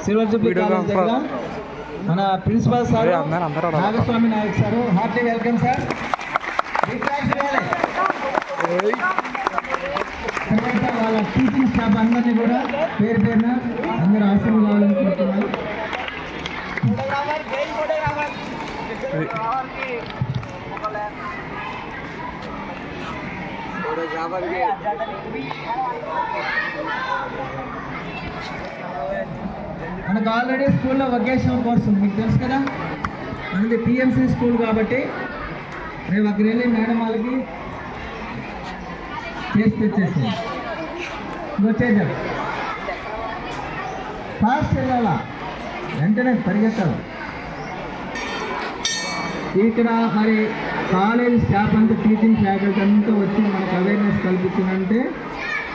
Silver Jubilee college దగ్గర మన principal sir Nagaswami Nayak sir, heartly welcome sir. వాళ్ళ టీచింగ్ స్టాఫ్ అందరినీ కూడా పేరు పేరున అందరూ ఆశీర్వాదం కావాలని కోరుతున్నాను. మనకు ఆల్రెడీ స్కూల్లో వొకేషనల్ కోర్స్ ఉంది, మీకు తెలుసు కదా. మనది పిఎంసి స్కూల్ కాబట్టి రేపు అక్కడికి వెళ్ళి మేడం వాళ్ళకి చేసి తెచ్చేసి వచ్చేసారు. ఫాస్ట్ వెళ్ళాలా, వెంటనే పరిగెత్తాలి. ఇక్కడ మరి కాలేజ్ స్టాఫ్ అంతా, టీచింగ్ ఫ్యాకల్టీ అంతా వచ్చి మనకు అవేర్నెస్ కల్పించిందంటే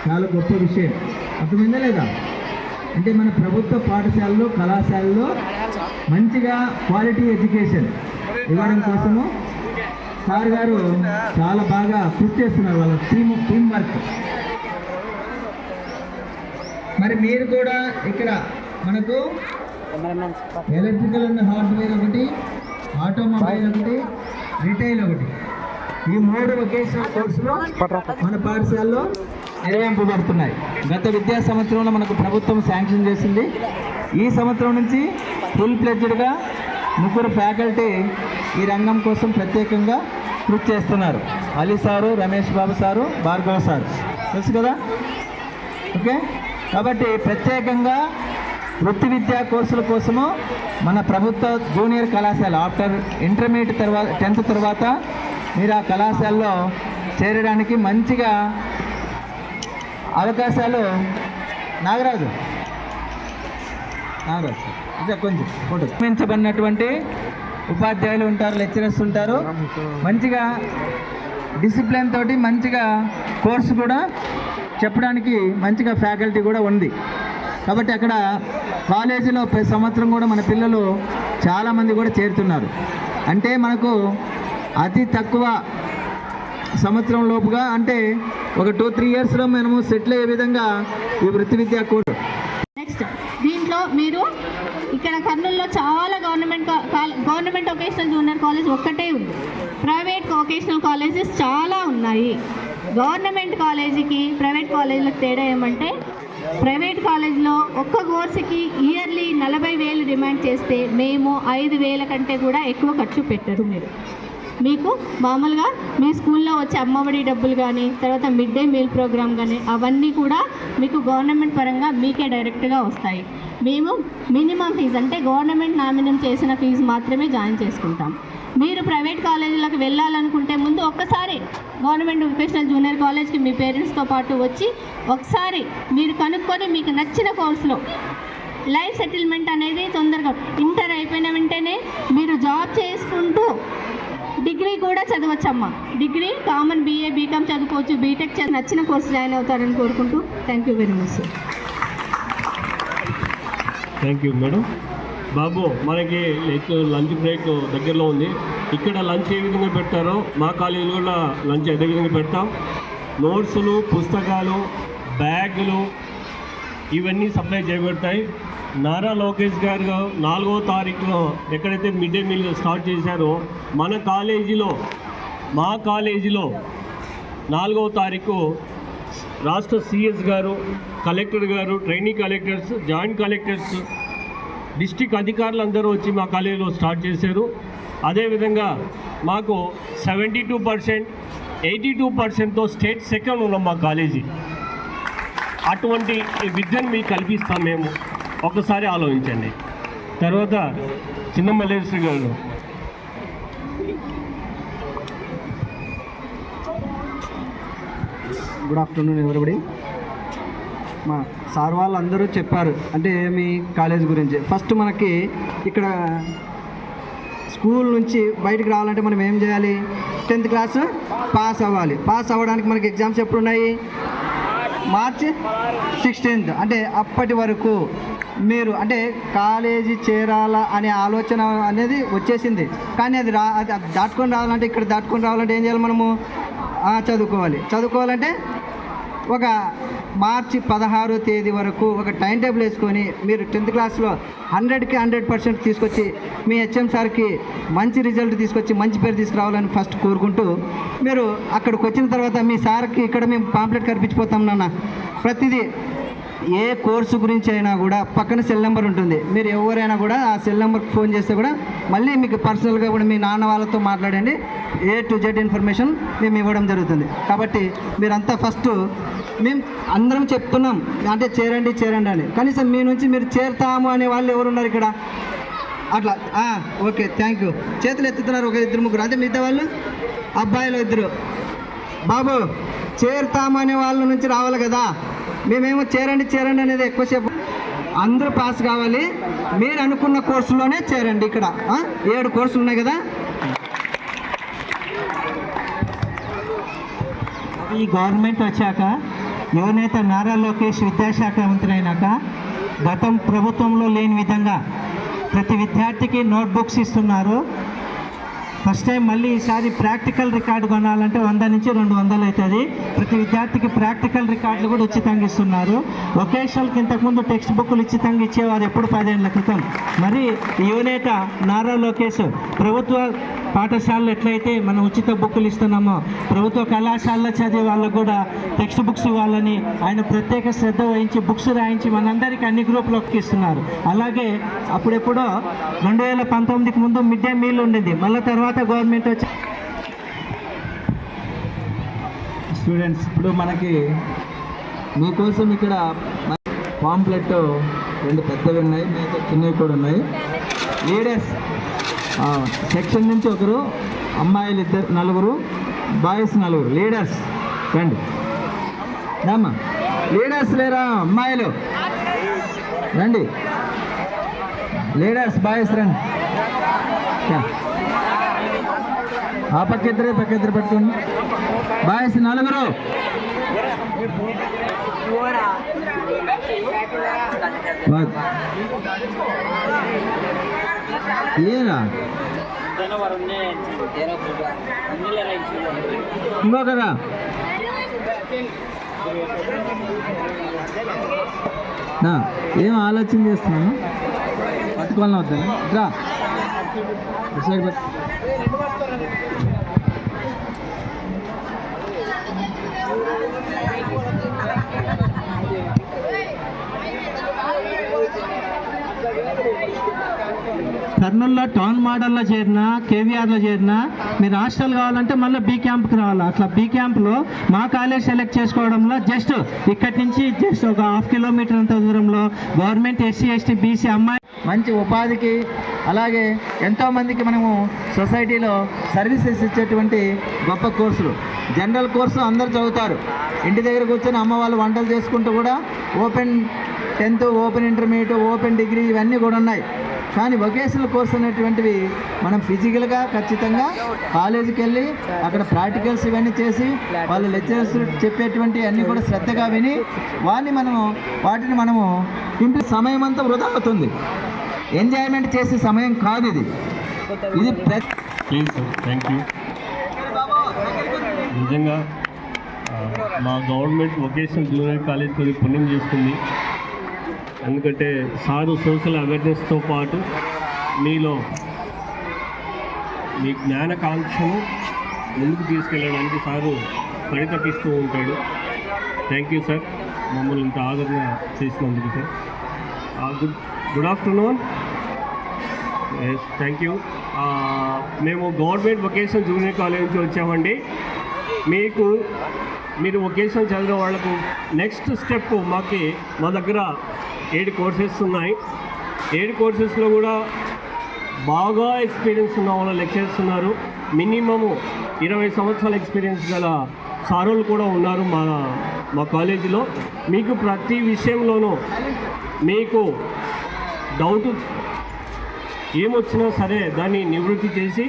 చాలా గొప్ప విషయం. అర్థమైందా లేదా? అంటే మన ప్రభుత్వ పాఠశాలలో, కళాశాలలో మంచిగా క్వాలిటీ ఎడ్యుకేషన్ ఇవ్వడం కోసము సార్ గారు చాలా బాగా కృషి చేస్తున్నారు. వాళ్ళ టీమ్ వర్క్. మరి మీరు కూడా ఇక్కడ మనకు ఎలక్ట్రికల్ అండ్ హార్డ్వేర్ ఒకటి, ఆటోమొబైల్ ఒకటి, రిటైల్ ఒకటి, ఈ 3 వొకేషనల్ కోర్సులు మన పాఠశాలలో నిర్వహింపబడుతున్నాయి. గత విద్యా సంవత్సరంలో మనకు ప్రభుత్వం శాంక్షన్ చేసింది. ఈ సంవత్సరం నుంచి ఫుల్ ప్లెడ్జ్డ్గా 3 ఫ్యాకల్టీ ఈ రంగం కోసం ప్రత్యేకంగా కృషి చేస్తున్నారు. Ali sir, Ramesh Babu sir, Bhargava sir, తెలుసు కదా. ఓకే, కాబట్టి ప్రత్యేకంగా వృత్తి విద్యా కోర్సుల కోసము మన ప్రభుత్వ జూనియర్ కళాశాల ఆఫ్టర్ ఇంటర్మీడియట్ తర్వాత 10th తర్వాత మీరు ఆ కళాశాలలో చేరడానికి మంచిగా అవకాశాలు. నాగరాజు ఇదే కొంచెం ఫోటో నియమించబడినటువంటి ఉపాధ్యాయులు ఉంటారు, లెక్చరర్స్ ఉంటారు. మంచిగా డిసిప్లిన్ తోటి మంచిగా కోర్సు కూడా చెప్పడానికి మంచిగా ఫ్యాకల్టీ కూడా ఉంది. కాబట్టి అక్కడ కాలేజీలో ప్రతి సంవత్సరం కూడా మన పిల్లలు చాలామంది కూడా చేరుతున్నారు. అంటే మనకు అతి తక్కువ సంవత్సరం లోపుగా, అంటే ఒక 2-3 ఇయర్స్లో మనము సెటిల్ అయ్యే విధంగా ఈ వృత్తి విద్యా కోర్సు. నెక్స్ట్ దీంట్లో మీరు ఇక్కడ కర్నూలులో చాలా గవర్నమెంట్ వొకేషనల్ జూనియర్ కాలేజ్ ఒక్కటే ఉంది. ప్రైవేట్ వొకేషనల్ కాలేజెస్ చాలా ఉన్నాయి. గవర్నమెంట్ కాలేజీకి ప్రైవేట్ కాలేజీలకు తేడా ఏమంటే, ప్రైవేట్ కాలేజీలో ఒక్క కోర్సుకి ఇయర్లీ 40,000 డిమాండ్ చేస్తే మేము 5,000 కంటే కూడా ఎక్కువ ఖర్చు పెట్టరు. మీకు మామూలుగా మీ స్కూల్లో వచ్చే అమ్మఒడి డబ్బులు కానీ, తర్వాత మిడ్ డే మీల్ ప్రోగ్రామ్ కానీ, అవన్నీ కూడా మీకు గవర్నమెంట్ పరంగా మీకే డైరెక్ట్గా వస్తాయి. మేము మినిమం ఫీజు, అంటే గవర్నమెంట్ నామినేట్ చేసిన ఫీజు మాత్రమే జాయిన్ చేసుకుంటాం. మీరు ప్రైవేట్ కాలేజీలకు వెళ్ళాలనుకుంటే ముందు ఒక్కసారి గవర్నమెంట్ వొకేషనల్ జూనియర్ కాలేజ్కి మీ పేరెంట్స్తో పాటు వచ్చి ఒకసారి మీరు కనుక్కొని మీకు నచ్చిన కోర్సులో లైఫ్ సెటిల్మెంట్ అనేది తొందరగా, ఇంటర్ అయిపోయిన వెంటనే మీరు జాబ్ చేసుకుంటూ డిగ్రీ కూడా చదవచ్చమ్మా. డిగ్రీ కామన్ BA BCom చదువుకోవచ్చు, బీటెక్ నచ్చిన కోర్సు జాయిన్ అవుతారని కోరుకుంటూ thank you very much sir. Thank you madam. బాబు, మనకి లంచ్ బ్రేక్ దగ్గరలో ఉంది. ఇక్కడ లంచ్ ఏ విధంగా పెడతారో మా కాలేజీలో కూడా లంచ్ అదే విధంగా పెడతాం. నోట్సులు, పుస్తకాలు, బ్యాగులు ఇవన్నీ సప్లై చేయబడతాయి. నారా లోకేష్ గారు 4వ తారీఖులో ఎక్కడైతే మిడ్ డే మీల్ స్టార్ట్ చేశారో మా కాలేజీలో 4వ తారీఖు రాష్ట్ర CS గారు, కలెక్టర్ గారు, training collectors, joint collectors, district అధికారులు అందరూ వచ్చి మా కాలేజీలో స్టార్ట్ చేశారు. అదేవిధంగా మాకు 72%, 82%తో స్టేట్ సెకండ్ ఉన్నాం మా కాలేజీ. అటువంటి విద్యను మీకు కల్పిస్తాం మేము. ఒకసారి ఆలోచించండి. తర్వాత చిన్న మల్లేశ్వరి గారు. Good afternoon everybody. మా సార్ వాళ్ళు అందరూ చెప్పారు అంటే మీ కాలేజ్ గురించి. ఫస్ట్ మనకి ఇక్కడ స్కూల్ నుంచి బయటకు రావాలంటే మనం ఏం చేయాలి? 10th క్లాస్ పాస్ అవ్వాలి. పాస్ అవ్వడానికి మనకి ఎగ్జామ్స్ ఎప్పుడు ఉన్నాయి? మార్చి 16th. అంటే అప్పటి వరకు మీరు అంటే కాలేజీ చేరాలా అనే ఆలోచన అనేది వచ్చేసింది. కానీ అది దాటుకొని రావాలంటే, ఇక్కడ దాటుకొని రావాలంటే ఏం చేయాలి? మనము చదువుకోవాలంటే ఒక మార్చి 16వ తేదీ వరకు ఒక టైం టేబుల్ వేసుకొని మీరు 10th క్లాస్లో 100కి 100% తీసుకొచ్చి మీ హెచ్ఎం సార్కి మంచి రిజల్ట్ తీసుకొచ్చి మంచి పేరు తీసుకురావాలని ఫస్ట్ కోరుకుంటూ, మీరు అక్కడికి వచ్చిన తర్వాత మీ సార్కి ఇక్కడ మేము పాంప్లెట్ కనిపించిపోతాం నాన్న. ప్రతిదీ ఏ కోర్సు గురించి అయినా కూడా పక్కన సెల్ నెంబర్ ఉంటుంది. మీరు ఎవరైనా కూడా ఆ సెల్ నెంబర్కి ఫోన్ చేస్తే కూడా మళ్ళీ మీకు పర్సనల్గా కూడా మీ నాన్న వాళ్ళతో మాట్లాడండి. A to Z ఇన్ఫర్మేషన్ మేము ఇవ్వడం జరుగుతుంది. కాబట్టి మీరంతా ఫస్ట్ మేము అందరం చెప్తున్నాం అంటే చేరండి అని, కనీసం మీ నుంచి మీరు చేరుతాము అనే వాళ్ళు ఎవరున్నారు ఇక్కడ? అట్లా ఓకే, థ్యాంక్ యూ. చేతులు ఎత్తుతున్నారు ఒక 2-3, అంటే మిగతా వాళ్ళు అబ్బాయిలు 2. బాబు చేరుతాము అనే వాళ్ళ నుంచి రావాలి కదా. మేమేమో చేరండి అనేది ఎక్కువసేపు. అందరూ పాస్ కావాలి. మీరు అనుకున్న కోర్సులోనే చేరండి. ఇక్కడ 7 కోర్సులు ఉన్నాయి కదా. ఈ గవర్నమెంట్ వచ్చాక యువనేత నారా లోకేష్ విద్యాశాఖ మంత్రి అయినాక గతం ప్రభుత్వంలో లేని విధంగా ప్రతి విద్యార్థికి నోట్బుక్స్ ఇస్తున్నారు. ఫస్ట్ టైం మళ్ళీ ఈసారి ప్రాక్టికల్ రికార్డు కొనాలంటే 100 నుంచి 200 అవుతుంది. ప్రతి విద్యార్థికి ప్రాక్టికల్ రికార్డులు కూడా ఉచితంగా ఇస్తున్నారు. వొకేషనల్కి ఇంతకుముందు టెక్స్ట్ బుక్లు ఉచితంగా ఇచ్చేవారు ఎప్పుడు 10 ఏళ్ల క్రితం. మరి యువనేత నారా లోకేష్ ప్రభుత్వ పాఠశాలలో ఎట్లయితే మనం ఉచిత బుక్కులు ఇస్తున్నామో ప్రభుత్వ కళాశాలలో చదివే వాళ్ళకు కూడా టెక్స్ట్ బుక్స్ ఇవ్వాలని ఆయన ప్రత్యేక శ్రద్ధ వహించి బుక్స్ రాయించి మనందరికీ అన్ని గ్రూపులకు ఇస్తున్నారు. అలాగే అప్పుడెప్పుడో 2019కి ముందు మిడ్ డే మీల్ ఉండేది. మళ్ళీ తర్వాత గవర్నమెంట్ వచ్చి స్టూడెంట్స్ ఇప్పుడు మనకి మీకోసం ఇక్కడ పాంప్లెట్ 2 పెద్దవి ఉన్నాయి, మిగతా చిన్నవి కూడా ఉన్నాయి. లీడర్స్ సెక్షన్ నుంచి ఒకరు, అమ్మాయిలు 4, బాయ్స్ 4. లీడర్స్ రండి. రామ్మా, లీడర్స్ లేరా? అమ్మాయిలు రండి. లీడర్స్ బాయ్స్ రండి. ఆ పక్క ఇద్దరు పెట్టుకోండి. బాయ్స్ 4. ఏరా ఇంకొకరా? ఏం ఆలోచన చేస్తున్నాను? పట్టుకోవాలని అవుతాను. రా సైడ్ పట్టు. కర్నూలులో టౌన్ మోడల్లో చేరినా, కేవీఆర్లో చేరినా మీరు హాస్టల్ కావాలంటే మళ్ళీ బీ క్యాంప్కి రావాలి. అట్లా బీ క్యాంప్లో మా కాలేజ్ సెలెక్ట్ చేసుకోవడంలో జస్ట్ ఇక్కడి నుంచి జస్ట్ ఒక 1/2 కిలోమీటర్ అంత దూరంలో గవర్నమెంట్ SC ST BC అమ్మాయి మంచి ఉపాధికి, అలాగే ఎంతోమందికి మనము సొసైటీలో సర్వీసెస్ ఇచ్చేటువంటి గొప్ప కోర్సులు. జనరల్ కోర్సు అందరు చదువుతారు, ఇంటి దగ్గర కూర్చొని అమ్మ వాళ్ళు వంటలు చేసుకుంటూ కూడా open 10th, open intermediate, open degree ఇవన్నీ కూడా ఉన్నాయి. కానీ వొకేషనల్ కోర్స్ అనేటువంటివి మనం ఫిజికల్గా ఖచ్చితంగా కాలేజీకి వెళ్ళి అక్కడ ప్రాక్టికల్స్ ఇవన్నీ చేసి వాళ్ళు లెక్చరర్స్ చెప్పేటువంటి అన్నీ కూడా శ్రద్ధగా విని వాటిని మనము సమయం అంతా వృధా అవుతుంది. ఎంజాయ్మెంట్ చేసే సమయం కాదు ఇది. Please sir, thank you. నిజంగా మా గవర్నమెంట్ వొకేషనల్ జూనియర్ కాలేజ్ కొద్దిగా పుణ్యం చేసుకుంది. ఎందుకంటే సారు సోషల్ అవేర్నెస్తో పాటు మీలో మీ జ్ఞానకాంక్షను ముందుకు తీసుకెళ్ళడానికి సారు పరితపిస్తూ ఉంటాడు. థ్యాంక్ యూ సార్, మమ్మల్ని ఇంత ఆదరణ చేసినందుకు sir. Good afternoon. Yes, thank you. మేము గవర్నమెంట్ వొకేషనల్ జూనియర్ కాలేజ్ నుంచి వచ్చామండి. మీరు వొకేషనల్ చదివిన వాళ్ళకు నెక్స్ట్ స్టెప్ మా దగ్గర 7 కోర్సెస్ ఉన్నాయి. 7 కోర్సెస్లో కూడా బాగా ఎక్స్పీరియన్స్ ఉన్న వాళ్ళ లెక్చరర్స్ ఉన్నారు. మినిమము 20 సంవత్సరాల ఎక్స్పీరియన్స్ గల సారులు కూడా ఉన్నారు మా కాలేజీలో. మీకు ప్రతి విషయంలోనూ మీకు డౌట్ ఏమొచ్చినా సరే దాన్ని నివృత్తి చేసి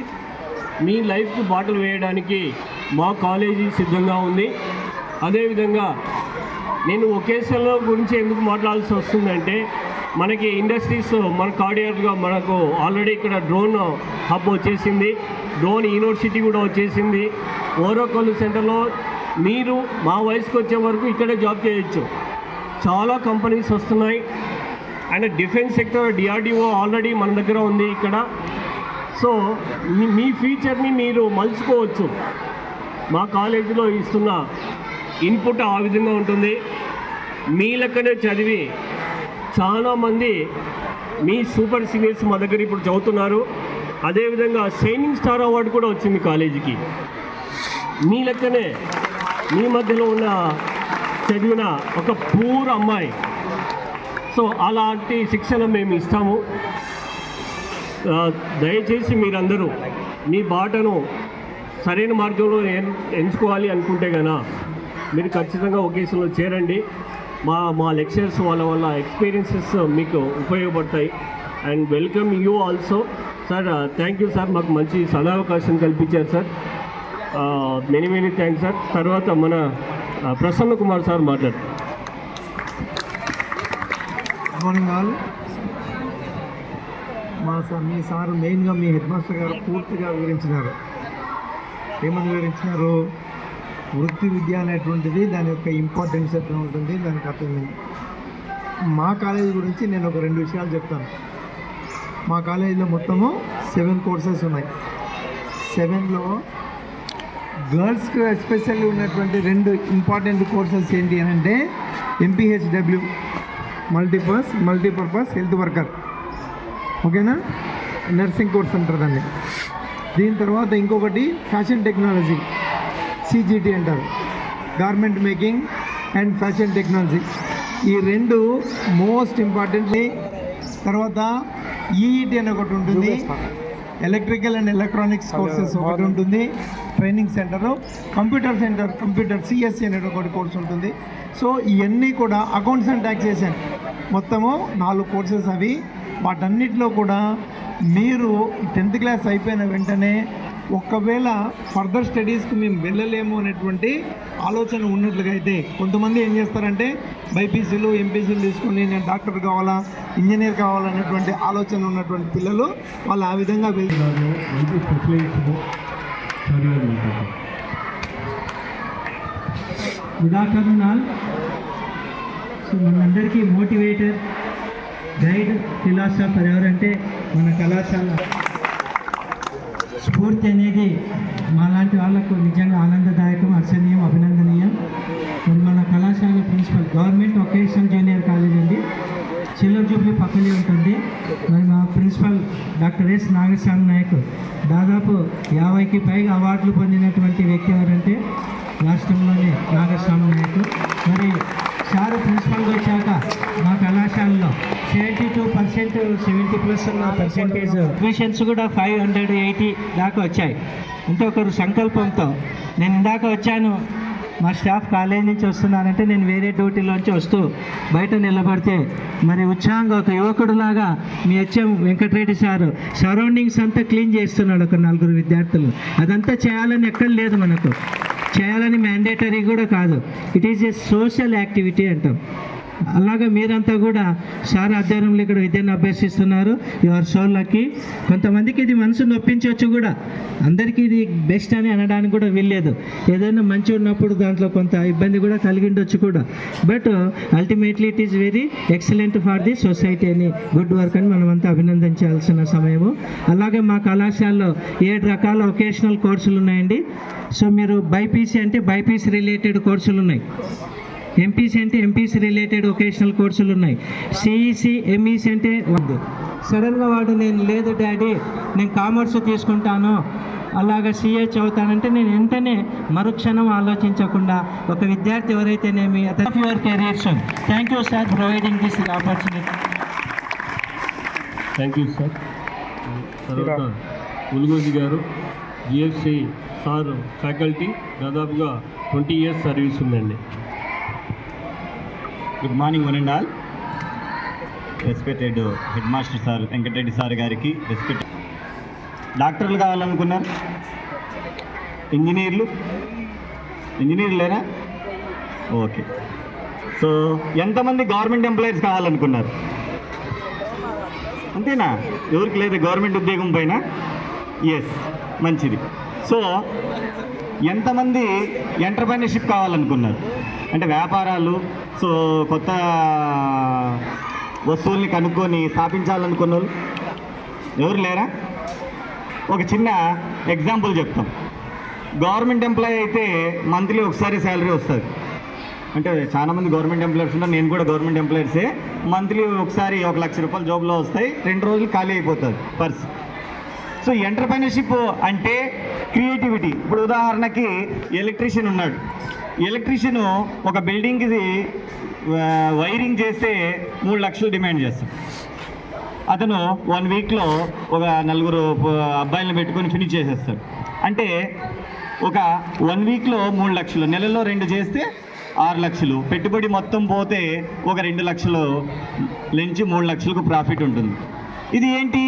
మీ లైఫ్కి బాటలు వేయడానికి మా కాలేజీ సిద్ధంగా ఉంది. అదేవిధంగా నేను వొకేషనల్ గురించి ఎందుకు మాట్లాడాల్సి వస్తుందంటే, మనకి ఇండస్ట్రీస్ మన కార్డియర్గా మనకు ఆల్రెడీ ఇక్కడ డ్రోన్ హబ్ వచ్చేసింది, డ్రోన్ యూనివర్సిటీ కూడా వచ్చేసింది. ఓరోకొల్లు సెంటర్లో మీరు మా వయసుకు వచ్చే వరకు ఇక్కడే జాబ్ చేయొచ్చు. చాలా కంపెనీస్ వస్తున్నాయి. And defence sector DRDO already మన దగ్గర ఉంది ఇక్కడ. సో మీ ఫ్యూచర్ని మీరు మలుచుకోవచ్చు. మా కాలేజీలో ఇస్తున్న ఇన్పుట్ ఆ విధంగా ఉంటుంది. మీ లెక్కనే చదివి చాలామంది మీ సూపర్ సీనియర్స్ మా దగ్గర ఇప్పుడు చదువుతున్నారు. అదేవిధంగా షైనింగ్ స్టార్ అవార్డు కూడా వచ్చింది కాలేజీకి. మీ లెక్కనే మీ మధ్యలో ఉన్న చదివిన ఒక పూర్ అమ్మాయి. సో అలాంటి శిక్షణ మేము ఇస్తాము. దయచేసి మీరందరూ మీ బాటను సరైన మార్గంలో ఎంచుకోవాలి అనుకుంటే కనుక మీరు ఖచ్చితంగా ఒకేషన్లో చేరండి. మా లెక్చర్స్ వాళ్ళ ఎక్స్పీరియన్సెస్ మీకు ఉపయోగపడతాయి. And welcome you also sir. Thank you sir, మాకు మంచి సదావకాశం కల్పించారు సార్. Many thanks sir. తర్వాత మన ప్రసన్న కుమార్ సార్ మాట్లాడతారు. Good morning all. మీ సార్ మెయిన్గా మీ హెడ్ మాస్టర్ గారు పూర్తిగా వివరించినారు. ఏమని వివరించినారు? వృత్తి విద్య అనేటువంటిది దాని యొక్క ఇంపార్టెన్స్ ఎట్లా ఉంటుంది, దానికి అర్థం. మా కాలేజీ గురించి నేను ఒక 2 విషయాలు చెప్తాను. మా కాలేజీలో మొత్తము 7 కోర్సెస్ ఉన్నాయి. 7లో గర్ల్స్కి ఎస్పెషల్లీ ఉన్నటువంటి 2 ఇంపార్టెంట్ కోర్సెస్ ఏంటి అని అంటే MPHW మల్టీపర్పస్ హెల్త్ వర్కర్, ఓకేనా, నర్సింగ్ కోర్స్ అంటారు దాన్ని. దీని తర్వాత ఇంకొకటి ఫ్యాషన్ టెక్నాలజీ, CGT అంటారు, garment making and fashion technology. ఈ 2 మోస్ట్ ఇంపార్టెంట్. తర్వాత EET అని ఒకటి ఉంటుంది, ఎలక్ట్రికల్ అండ్ ఎలక్ట్రానిక్స్ కోర్సెస్ ఒకటి ఉంటుంది, ట్రైనింగ్ సెంటర్, కంప్యూటర్ CSC అనే ఒకటి కోర్స్ ఉంటుంది. సో ఇవన్నీ కూడా అకౌంట్స్ అండ్ ట్యాక్సేషన్ మొత్తము 4 కోర్సెస్ అవి. వాటన్నిటిలో కూడా మీరు 10th క్లాస్ అయిపోయిన వెంటనే ఒకవేళ ఫర్దర్ స్టడీస్కి మేము వెళ్ళలేము అనేటువంటి ఆలోచన ఉన్నట్లుగా అయితే కొంతమంది ఏం చేస్తారంటే బైపీసీలు ఎంపీసీలు తీసుకొని నేను డాక్టర్ కావాలా, ఇంజనీర్ కావాలనేటువంటి ఆలోచన ఉన్నటువంటి పిల్లలు వాళ్ళు ఆ విధంగా వెళ్తున్నారు. Good afternoon all. సో మనందరికీ మోటివేటర్, గైడ్, ఫిలాసఫర్ ఎవరంటే మన కళాశాల స్ఫూర్తి అనేది మాలాంటి వాళ్ళకు నిజంగా ఆనందదాయకం, హర్షణీయం, అభినందనీయం. మరి మన కళాశాల principal government vocational junior college అండి, చిల్లర్ జూబ్లీ పక్కనే ఉంటుంది. మరి మా principal doctor S Nagaswami Nayak దాదాపు 50కి పైగా అవార్డులు పొందినటువంటి వ్యక్తి ఎవరంటే రాష్ట్రంలోనే నాగస్వామి నాయక్. మరి సార్ ప్రిన్సిపల్గా వచ్చాక మా కళాశాలలో 72% 70+ ఉన్న పర్సెంటేజ్ అడ్మిషన్స్ కూడా 580 దాకా వచ్చాయి. అంటే ఒకరు సంకల్పంతో, నేను ఇందాక వచ్చాను మా స్టాఫ్ కాలేజ్ నుంచి వస్తున్నానంటే నేను వేరే డ్యూటీలోంచి వస్తూ బయట నిలబడితే మరి ఉత్సాహంగా ఒక యువకుడులాగా మీ HM వెంకటరెడ్డి సారు సరౌండింగ్స్ అంతా క్లీన్ చేస్తున్నాడు. ఒక 4 విద్యార్థులు. అదంతా చేయాలని ఎక్కడ లేదు, మనకు చేయాలని మ్యాండేటరీ కూడా కాదు. It is a social activity అంటాం. అలాగే మీరంతా కూడా సార్ ఆధ్వర్యంలో ఇక్కడ విద్యను అభ్యసిస్తున్నారు. Your so lucky. కొంతమందికి ఇది మనసు నొప్పించవచ్చు కూడా, అందరికీ ఇది బెస్ట్ అని అనడానికి కూడా వీల్లేదు. ఏదైనా మంచి ఉన్నప్పుడు దాంట్లో కొంత ఇబ్బంది కూడా కలిగిండొచ్చు కూడా. But ultimately it is very excellent for the society అని, గుడ్ వర్క్ అని మనమంతా అభినందించాల్సిన సమయము. అలాగే మా కళాశాలలో 7 రకాల వొకేషనల్ కోర్సులు ఉన్నాయండి. సో మీరు బైపీసీ అంటే బైపీసీ రిలేటెడ్ కోర్సులు ఉన్నాయి, ఎంపీసీ అంటే ఎంపీసీ రిలేటెడ్ వొకేషనల్ కోర్సులు ఉన్నాయి, CEC MEC అంటే వద్దు. సడన్గా వాడు నేను లేదు డాడీ నేను కామర్స్ తీసుకుంటాను, అలాగా CA చదువుతానంటే నేను వెంటనే మరుక్షణం ఆలోచించకుండా ఒక విద్యార్థి ఎవరైతేనేమి your careers. Thank you sir providing this opportunity. Thank you sir. తర్వాత ఉల్గోజీ గారు, GFC సార్ ఫ్యాకల్టీ, దాదాపుగా 20 years సర్వీస్ ఉందండి. Good morning one and all. Respected head master sir Venkata Reddy sir గారికి రెస్పెక్ట్. డాక్టర్లు కావాలనుకున్నారు, ఇంజనీర్లేనా? ఓకే. సో ఎంతమంది గవర్నమెంట్ ఎంప్లాయీస్ కావాలనుకున్నారు? అంతేనా? ఎవరికి లేదు గవర్నమెంట్ ఉద్యోగం పైన? ఎస్, మంచిది. సో ఎంతమంది ఎంటర్‌ప్రెన్యూర్‌షిప్ కావాలనుకున్నారు? అంటే వ్యాపారాలు, సో కొత్త వస్తువుల్ని కనుక్కొని స్థాపించాలనుకున్న వాళ్ళు ఎవరు లేరా? ఒక చిన్న ఎగ్జాంపుల్ చెప్తాం. గవర్నమెంట్ ఎంప్లాయీ అయితే మంత్లీ ఒకసారి శాలరీ వస్తుంది. అంటే చాలామంది గవర్నమెంట్ ఎంప్లాయర్స్ ఉన్నారు, నేను కూడా గవర్నమెంట్ ఎంప్లాయర్సే. మంత్లీ ఒకసారి 1,00,000 రూపాయలు జాబ్లో వస్తాయి, 2 రోజులు ఖాళీ అయిపోతుంది పర్స్. సో ఎంటర్‌ప్రెన్యూర్‌షిప్ అంటే క్రియేటివిటీ. ఇప్పుడు ఉదాహరణకి ఎలక్ట్రీషియన్ ఉన్నాడు. ఎలక్ట్రీషియన్ ఒక బిల్డింగ్కి వైరింగ్ చేస్తే 3 లక్షలు డిమాండ్ చేస్తాడు. అతను 1 వీక్లో ఒక 4 అబ్బాయిలను పెట్టుకొని ఫినిష్ చేసేస్తాడు. అంటే ఒక 1 వీక్లో 3 లక్షలు, నెలలో 2 చేస్తే 6 లక్షలు, పెట్టుబడి మొత్తం పోతే ఒక 2 లక్షలు నుంచి 3 లక్షలకు ప్రాఫిట్ ఉంటుంది. ఇది ఏంటి?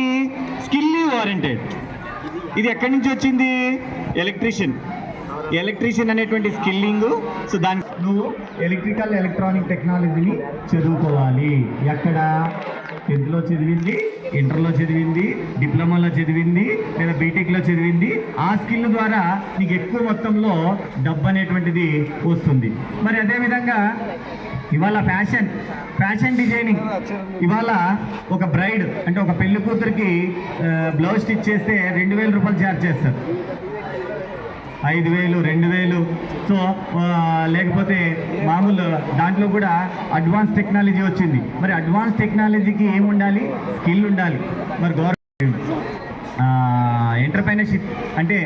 Skill oriented. ఇది ఎక్కడి నుంచి వచ్చింది? ఎలక్ట్రీషియన్ అనేటువంటి స్కిల్లింగ్. సో దానికి నువ్వు ఎలక్ట్రికల్ ఎలక్ట్రానిక్ టెక్నాలజీని చదువుకోవాలి. ఎక్కడ? 10th చదివింది, ఇంటర్లో చదివింది, డిప్లొమాలో చదివింది, లేదా బీటెక్లో చదివింది. ఆ స్కిల్ ద్వారా నీకు ఎక్కువ మొత్తంలో డబ్బు అనేటువంటిది వస్తుంది. మరి అదేవిధంగా ఇవాళ ఫ్యాషన్ డిజైనింగ్. ఇవాళ ఒక బ్రైడ్ అంటే ఒక పెళ్లి కూతురికి బ్లౌజ్ స్టిచ్ చేస్తే 2,000 రూపాయలు ఛార్జ్ చేస్తారు. 5,000, 2,000. సో లేకపోతే మామూలు దాంట్లో కూడా అడ్వాన్స్ టెక్నాలజీ వచ్చింది. మరి అడ్వాన్స్ టెక్నాలజీకి ఏమి ఉండాలి? స్కిల్ ఉండాలి. మరి గవర్నమెంట్ ఎంటర్‌ప్రెన్యూర్‌షిప్ అంటే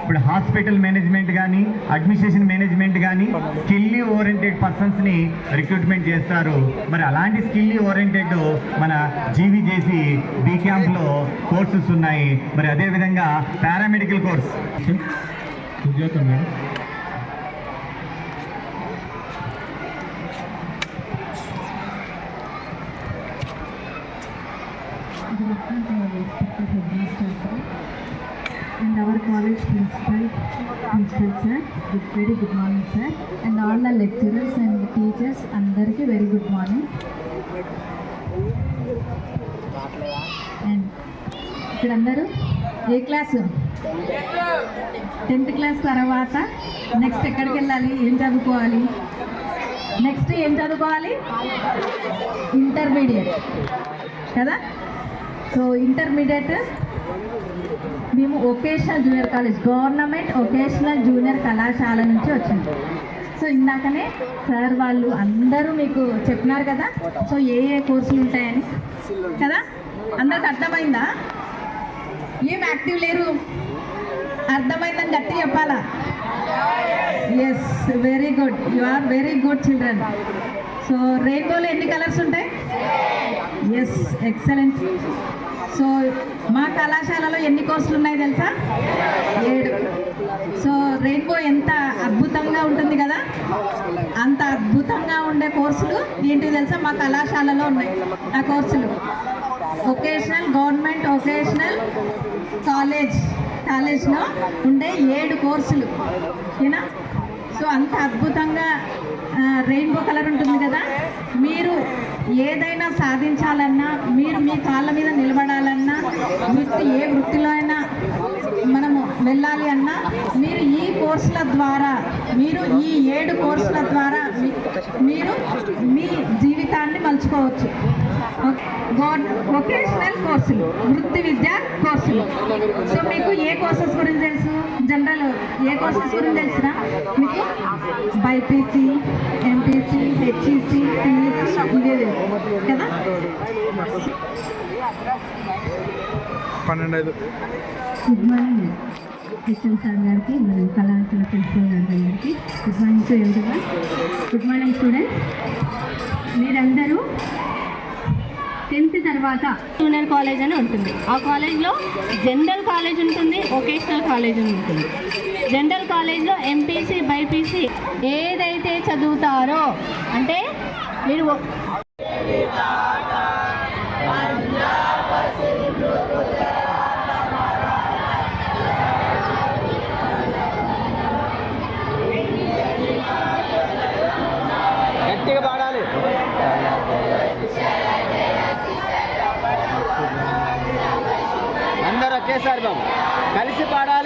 ఇప్పుడు హాస్పిటల్ మేనేజ్మెంట్ కానీ, అడ్మినిస్ట్రేషన్ మేనేజ్మెంట్ కానీ స్కిల్ ఓరియంటెడ్ పర్సన్స్ని రిక్రూట్మెంట్ చేస్తారు. మరి అలాంటి స్కిల్ ఓరియంటెడ్ మన జీవీజేసీ బీ క్యాంప్లో కోర్సెస్ ఉన్నాయి. మరి అదేవిధంగా paramedical course. Sujatha madam. And our college principal sir, very good morning sir, and all the lecturers and the teachers, andarki very good morning. And ఇక్కడ అందరూ ఏ క్లాసు? 10th క్లాస్ తర్వాత next ఎక్కడికి వెళ్ళాలి? ఏం చదువుకోవాలి? నెక్స్ట్ ఏం చదువుకోవాలి? ఇంటర్మీడియట్ కదా. సో ఇంటర్మీడియట్ మేము vocational junior college, government vocational junior కళాశాల నుంచి వచ్చింది. సో ఇందాకనే సార్ వాళ్ళు అందరూ మీకు చెప్పినారు కదా, సో ఏ కోర్సులు ఉంటాయని కదా. అందరికి అర్థమైందా? ఏం యాక్టివ్ లేరు? అర్థమైందని గట్టి చెప్పాలా? Yes, very good, you are very good children. So రెయిన్బోలో ఎన్ని కలర్స్ ఉంటాయి? Yes, excellent. సో మా కళాశాలలో ఎన్ని కోర్సులు ఉన్నాయి తెలుసా? 7. సో రెయిన్బో ఎంత అద్భుతంగా ఉంటుంది కదా, అంత అద్భుతంగా ఉండే కోర్సులు ఏంటి తెలుసా? మా కళాశాలలో ఉన్నాయి. ఆ కోర్సులు వొకేషనల్, గవర్నమెంట్ వొకేషనల్ కాలేజ్లో ఉండే 7 కోర్సులు ఓకేనా. సో అంత అద్భుతంగా రెయిన్బో కలర్ ఉంటుంది కదా. మీరు ఏదైనా సాధించాలన్నా, మీరు మీ కాళ్ళ మీద నిలబడాలన్నా, ఏ వృత్తిలో అయినా మనము వెళ్ళాలి అన్నా, మీరు ఈ కోర్సుల ద్వారా, మీరు ఈ 7 కోర్సుల ద్వారా మీరు మీ జీవితాన్ని మలుచుకోవచ్చు. వొకేషనల్ కోర్సులు, వృత్తి విద్యా కోర్సులు. సో మీకు ఏ కోర్సెస్ గురించి తెలుసు? జనరల్ ఏ కోర్సెస్ గురించి తెలుసురా మీకు? బైపీసీ, ఎంపీసీ, హెచ్ఈసీ, సిఈసీ, ఇవే కదా. 12. గుడ్ మార్నింగ్ హెచ్ఎం సార్ గారికి, మరియు కళాశాల ప్రిన్సిపల్ గారికి. Good morning to everyone. Good morning students. మీరందరూ 10th తర్వాత జూనియర్ కాలేజ్ అని ఉంటుంది. ఆ కాలేజ్లో జనరల్ కాలేజ్ ఉంటుంది, వొకేషనల్ కాలేజ్ అని ఉంటుంది. జనరల్ కాలేజ్లో ఎంపీసీ, బైపీసీ ఏదైతే చదువుతారో, అంటే మీరు గట్టిగా పాడాలి. అందరూ ఒకేసారి బాబు కలిసి పాడాలి.